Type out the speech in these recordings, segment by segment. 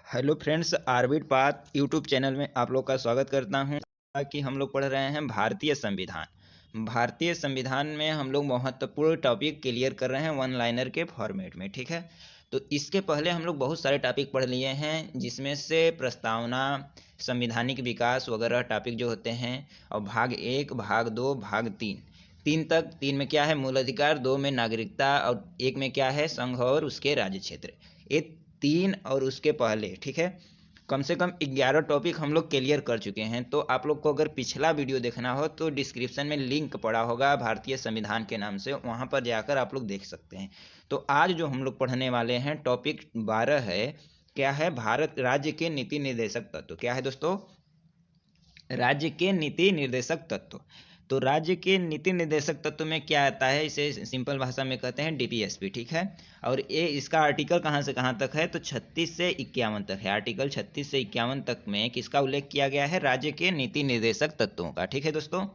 Hello friends, orbit path YouTube channel में आप लोग का स्वागत करता हूं। कि हम लोग पढ़ रहे हैं भारतीय संविधान। भारतीय संविधान में हम लोग महत्वपूर्ण टॉपिक क्लियर कर रहे हैं वन लाइनर के फॉर्मेट में। ठीक है, तो इसके पहले हम लोग बहुत सारे टॉपिक पढ़ लिए हैं, जिसमें से प्रस्तावना, संविधानिक विकास वगैरह टॉपिक जो होते हैं, और भाग 1, भाग 2, भाग 3, 3 तक। 3 में क्या है, मूल अधिकार, 2 में नागरिकता, और 1 में क्या है, संघ और उसके राज्य क्षेत्र। ये 3 और उसके पहले, ठीक है, कम से कम 11 टॉपिक हम लोग क्लियर कर चुके हैं। तो आप लोग को अगर पिछला वीडियो देखना हो तो डिस्क्रिप्शन में लिंक पड़ा होगा भारतीय संविधान के नाम से, वहाँ पर जाकर आप लोग देख सकते हैं। तो आज जो हम लोग पढ़ने वाले हैं टॉपिक 12 है, क्या है, भारत राज्य के नीति निर्देशक तत्व। क्या है दोस्तों, राज्य के नीति निर्देशक तत्व। तो राज्य के नीति निर्देशक तत्व में क्या आता है, इसे सिंपल भाषा में कहते हैं डीपीएसपी। ठीक है, और ये इसका आर्टिकल कहाँ से कहाँ तक है, तो 36 से 51 तक है। आर्टिकल 36 से 51 तक में किसका उल्लेख किया गया है, राज्य के नीति निर्देशक तत्वों का। ठीक है दोस्तों,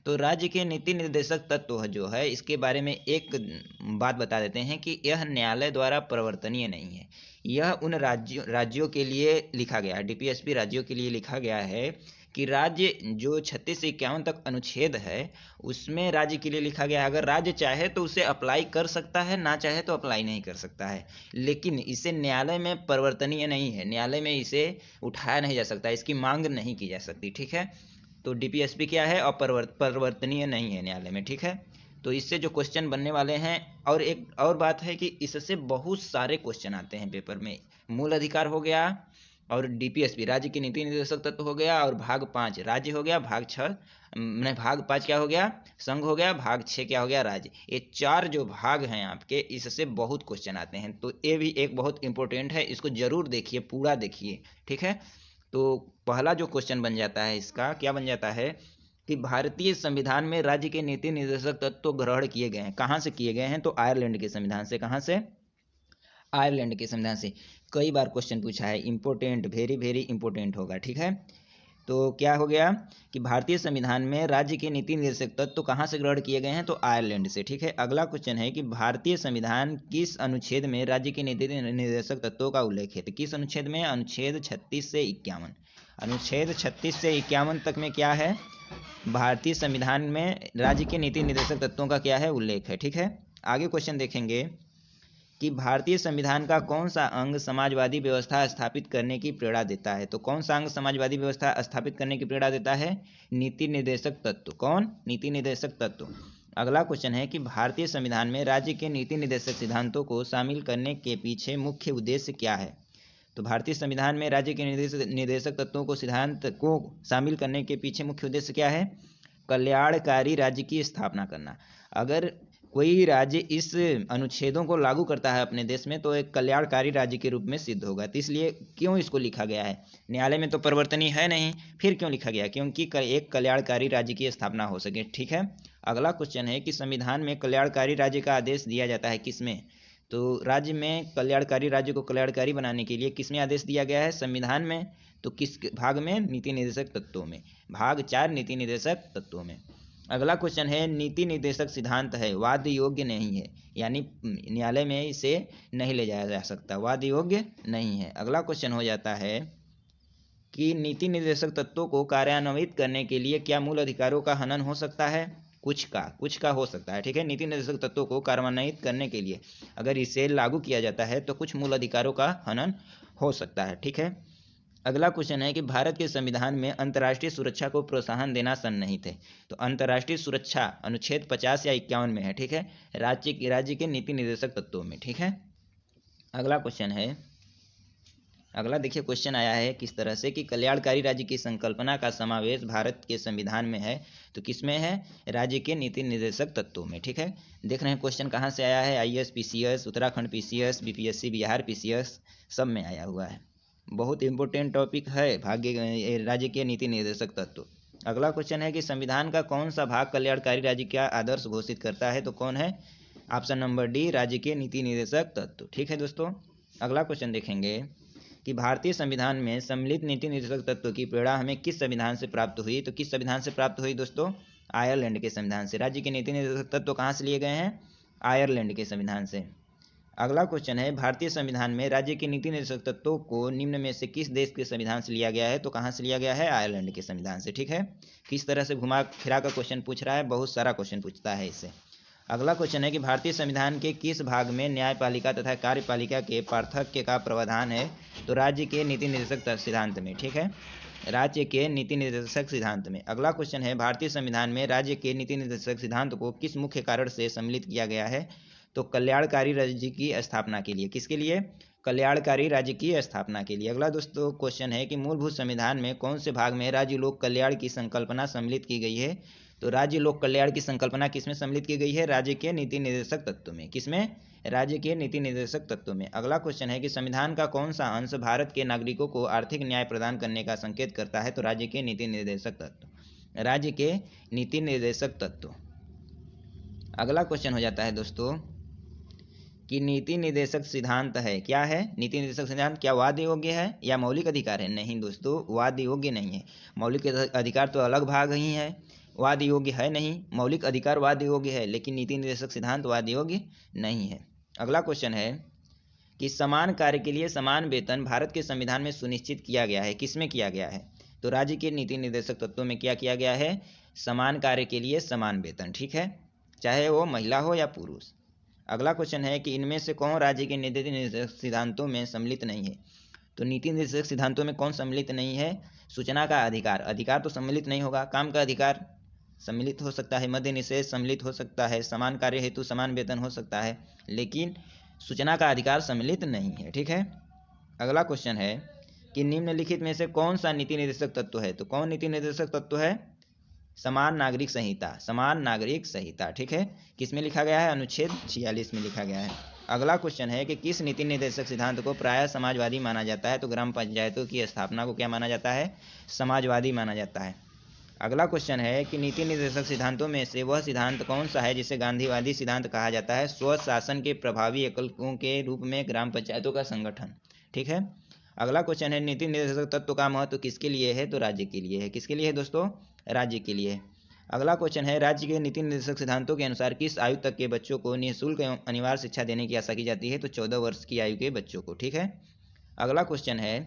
तो राज्य के नीति निर्देशक तत्व जो है, इसके बारे में एक बात बता देते हैं कि यह न्यायालय द्वारा परिवर्तनीय नहीं है। यह उन राज्यों के लिए लिखा गया है, डीपीएसपी राज्यों के लिए लिखा गया है कि राज्य जो 36 से 51 तक अनुच्छेद है, उसमें राज्य के लिए लिखा गया है, अगर राज्य चाहे तो उसे अप्लाई कर सकता है, ना चाहे तो अप्लाई नहीं कर सकता है। लेकिन इसे न्यायालय में परिवर्तनीय नहीं है, न्यायालय में इसे उठाया नहीं जा सकता, इसकी मांग नहीं की जा सकती। ठीक है, तो डीपीएसपी क्या है, अपरिवर्तनीय नहीं है न्यायालय में। ठीक है, तो इससे जो क्वेश्चन बनने वाले हैं, और एक और बात है कि इससे बहुत सारे क्वेश्चन आते हैं पेपर में। मूल अधिकार हो गया, और डीपीएसपी राज्य के नीति निर्देशक तत्व हो गया, और भाग 5 राज्य हो गया, भाग 6 नहीं, भाग 5 क्या हो गया, संघ हो गया, भाग 6 क्या हो गया, राज्य। ये 4 जो भाग हैं आपके, इससे बहुत क्वेश्चन आते हैं। तो ये भी एक बहुत इंपॉर्टेंट है, इसको जरूर देखिए, पूरा देखिए। ठीक है, तो पहला जो क्वेश्चन बन जाता है, इसका क्या बन जाता है कि भारतीय संविधान में राज्य के नीति निर्देशक तत्व ग्रहण किए गए हैं। कहाँ से किए गए हैं, तो आयरलैंड के संविधान से। कहाँ से, आयरलैंड के संविधान से। कई बार क्वेश्चन पूछा है, इंपॉर्टेंट, वेरी वेरी इंपॉर्टेंट होगा। ठीक है, तो क्या हो गया कि भारतीय संविधान में राज्य के नीति निर्देशक तत्व तो कहाँ से ग्रहण किए गए हैं, तो आयरलैंड से। ठीक है, अगला क्वेश्चन है कि भारतीय संविधान किस अनुच्छेद में राज्य के नीति निर्देशक तत्वों का उल्लेख है, तो किस अनुच्छेद में, अनुच्छेद 36 से 51। अनुच्छेद 36 से 51 तक में क्या है, भारतीय संविधान में राज्य के नीति निर्देशक तत्वों का क्या है, उल्लेख है। ठीक है, आगे क्वेश्चन देखेंगे कि भारतीय संविधान का कौन सा अंग समाजवादी व्यवस्था स्थापित करने की प्रेरणा देता है, तो कौन सा अंग समाजवादी व्यवस्था स्थापित करने की प्रेरणा देता है, नीति निर्देशक तत्व। कौन, नीति निर्देशक तत्व। अगला क्वेश्चन है कि भारतीय संविधान में राज्य के नीति निर्देशक सिद्धांतों को शामिल करने के पीछे मुख्य उद्देश्य क्या है, तो भारतीय संविधान में राज्य के निर्देशक तत्वों को, सिद्धांत को शामिल करने के पीछे मुख्य उद्देश्य क्या है, कल्याणकारी राज्य की स्थापना करना। अगर कोई राज्य इस अनुच्छेदों को लागू करता है अपने देश में, तो एक कल्याणकारी राज्य के रूप में सिद्ध होगा। तो इसलिए क्यों इसको लिखा गया है, न्यायालय में तो परिवर्तनीय है नहीं, फिर क्यों लिखा गया, क्योंकि एक कल्याणकारी राज्य की स्थापना हो सके। ठीक है, अगला क्वेश्चन है कि संविधान में कल्याणकारी राज्य का आदेश दिया जाता है किसमें, तो राज्य में कल्याणकारी राज्य को कल्याणकारी बनाने के लिए किसमें आदेश दिया गया है, संविधान में। तो किस भाग में, नीति निर्देशक तत्वों में, भाग 4 नीति निर्देशक तत्वों में। अगला क्वेश्चन है, नीति निर्देशक सिद्धांत है, वाद योग्य नहीं है, यानी न्यायालय में इसे नहीं ले जाया जा सकता, वाद योग्य नहीं है। अगला क्वेश्चन हो जाता है कि नीति निर्देशक तत्वों को कार्यान्वित करने के लिए क्या मूल अधिकारों का हनन हो सकता है, कुछ का हो सकता है। ठीक है, नीति निर्देशक तत्वों को कार्यान्वित करने के लिए अगर इसे लागू किया जाता है तो कुछ मूल अधिकारों का हनन हो सकता है। ठीक है, अगला क्वेश्चन है कि भारत के संविधान में अंतर्राष्ट्रीय सुरक्षा को प्रोत्साहन देना सन्निहित है, तो अंतर्राष्ट्रीय सुरक्षा अनुच्छेद 50 या 51 में है। ठीक है, राज्य के नीति निर्देशक तत्वों में। ठीक है, अगला क्वेश्चन है, अगला देखिए क्वेश्चन आया है किस तरह से कि कल्याणकारी राज्य की संकल्पना का समावेश भारत के संविधान में है, तो किसमें है, राज्य के नीति निर्देशक तत्वों में। ठीक है, देख रहे हैं क्वेश्चन कहाँ से आया है, IAS PCS, Uttarakhand PCS, BPSC Bihar PCS, सब में आया हुआ है। बहुत इंपॉर्टेंट टॉपिक है राज्य के नीति निर्देशक तत्व। अगला क्वेश्चन है कि संविधान का कौन सा भाग कल्याणकारी राज्य का आदर्श घोषित करता है, तो कौन है, ऑप्शन नंबर डी, राज्य के नीति निर्देशक तत्व। ठीक है दोस्तों, अगला क्वेश्चन देखेंगे कि भारतीय संविधान में सम्मिलित नीति निर्देशक तत्व की प्रेरणा हमें किस संविधान से प्राप्त हुई, तो किस संविधान से प्राप्त हुई दोस्तों, आयरलैंड के संविधान से। राज्य के नीति निर्देशक तत्व कहाँ से लिए गए हैं, आयरलैंड के संविधान से। अगला क्वेश्चन है, भारतीय संविधान में राज्य के नीति निर्देशक तत्वों को निम्न में से किस देश के संविधान से लिया गया है? तो कहाँ से लिया गया है? आयरलैंड के संविधान से। ठीक है, किस तरह से घुमा फिरा का क्वेश्चन पूछ रहा है, बहुत सारा क्वेश्चन पूछता है इससे। अगला क्वेश्चन है कि भारतीय संविधान के किस भाग में न्यायपालिका तथा कार्यपालिका के पार्थक्य का प्रावधान है? तो राज्य के नीति निर्देशक सिद्धांत में। ठीक है, राज्य के नीति निर्देशक सिद्धांत में। अगला क्वेश्चन है, भारतीय संविधान में राज्य के नीति निर्देशक सिद्धांत को किस मुख्य कारण से सम्मिलित किया गया है? तो कल्याणकारी राज्य की स्थापना के लिए। किसके लिए? कल्याणकारी राज्य की स्थापना के लिए। अगला दोस्तों क्वेश्चन है कि मूलभूत संविधान में कौन से भाग में राज्य लोक कल्याण की संकल्पना सम्मिलित की गई है? तो राज्य लोक कल्याण की संकल्पना किसमें सम्मिलित की गई है? राज्य के नीति निर्देशक तत्व में। किसमें? राज्य के नीति निर्देशक तत्व में। अगला क्वेश्चन है कि संविधान का कौन सा अंश भारत के नागरिकों को आर्थिक न्याय प्रदान करने का संकेत करता है? तो राज्य के नीति निर्देशक तत्व। राज्य के नीति निर्देशक तत्व। अगला क्वेश्चन हो जाता है दोस्तों कि नीति निर्देशक सिद्धांत है, क्या है? नीति निर्देशक सिद्धांत क्या वाद योग्य है या मौलिक अधिकार है? नहीं दोस्तों, वाद योग्य नहीं है। मौलिक अधिकार तो अलग भाग ही है, वाद योग्य है नहीं। मौलिक अधिकार वाद योग्य है, लेकिन नीति निर्देशक सिद्धांत वाद योग्य नहीं है। अगला क्वेश्चन है कि समान कार्य के लिए समान वेतन भारत के संविधान में सुनिश्चित किया गया है, किसमें किया गया है? तो राज्य के नीति निर्देशक तत्वों में क्या किया गया है? समान कार्य के लिए समान वेतन। ठीक है, चाहे वो महिला हो या पुरुष। अगला क्वेश्चन है कि इनमें से कौन राज्य के नीति निर्देशक सिद्धांतों में सम्मिलित नहीं है? तो नीति निर्देशक सिद्धांतों में कौन सम्मिलित नहीं है? सूचना का अधिकार, अधिकार तो सम्मिलित नहीं होगा। काम का अधिकार सम्मिलित हो सकता है, मद्य निषेध सम्मिलित हो सकता है, समान कार्य हेतु समान वेतन हो सकता है, लेकिन सूचना का अधिकार सम्मिलित नहीं है। ठीक है, अगला क्वेश्चन है कि निम्नलिखित में से कौन सा नीति निर्देशक तत्व है? तो कौन नीति निर्देशक तत्व है? समान नागरिक संहिता, समान नागरिक संहिता। ठीक है, किसमें लिखा गया है? अनुच्छेद 46 में लिखा गया है। अगला क्वेश्चन है कि किस नीति निर्देशक सिद्धांत को प्रायः समाजवादी माना जाता है? तो ग्राम पंचायतों की स्थापना को क्या माना जाता है? समाजवादी माना जाता है। अगला क्वेश्चन है कि नीति निर्देशक सिद्धांतों में से वह सिद्धांत कौन सा है जिसे गांधीवादी सिद्धांत कहा जाता है? स्वशासन के प्रभावी एककों के रूप में ग्राम पंचायतों का संगठन। ठीक है, अगला क्वेश्चन है नीति निर्देशक तत्व का महत्व किसके लिए है? तो राज्य के लिए है। किसके लिए है दोस्तों? राज्य के लिए। अगला क्वेश्चन है, राज्य के नीति निर्देशक सिद्धांतों के अनुसार किस आयु तक के बच्चों को निःशुल्क एवं अनिवार्य शिक्षा देने की आशा की जाती है? तो 14 वर्ष की आयु के बच्चों को। ठीक है, अगला क्वेश्चन है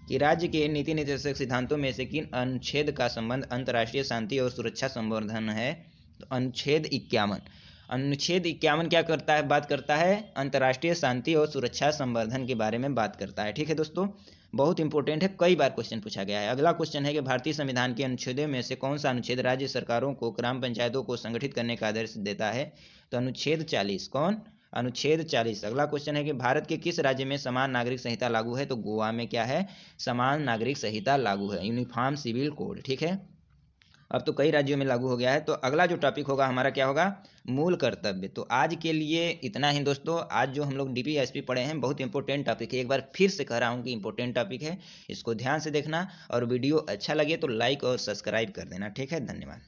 कि राज्य के नीति निर्देशक सिद्धांतों में से किन अनुच्छेद का संबंध अंतर्राष्ट्रीय शांति और सुरक्षा संवर्धन है? तो अनुच्छेद 51। अनुच्छेद 51 क्या करता है? बात करता है अंतर्राष्ट्रीय शांति और सुरक्षा संवर्धन के बारे में बात करता है। ठीक है दोस्तों, बहुत इंपॉर्टेंट है, कई बार क्वेश्चन पूछा गया है। अगला क्वेश्चन है कि भारतीय संविधान के अनुच्छेदों में से कौन सा अनुच्छेद राज्य सरकारों को ग्राम पंचायतों को संगठित करने का आदेश देता है? तो अनुच्छेद 40। कौन? अनुच्छेद 40। अगला क्वेश्चन है कि भारत के किस राज्य में समान नागरिक संहिता लागू है? तो गोवा में क्या है? समान नागरिक संहिता लागू है, यूनिफॉर्म सिविल कोड। ठीक है, अब तो कई राज्यों में लागू हो गया है। तो अगला जो टॉपिक होगा हमारा क्या होगा? मूल कर्तव्य। तो आज के लिए इतना ही दोस्तों। आज जो हम लोग डीपीएसपी पढ़े हैं बहुत इंपॉर्टेंट टॉपिक है, एक बार फिर से कह रहा हूँ कि इंपॉर्टेंट टॉपिक है, इसको ध्यान से देखना और वीडियो अच्छा लगे तो लाइक और सब्सक्राइब कर देना। ठीक है, धन्यवाद।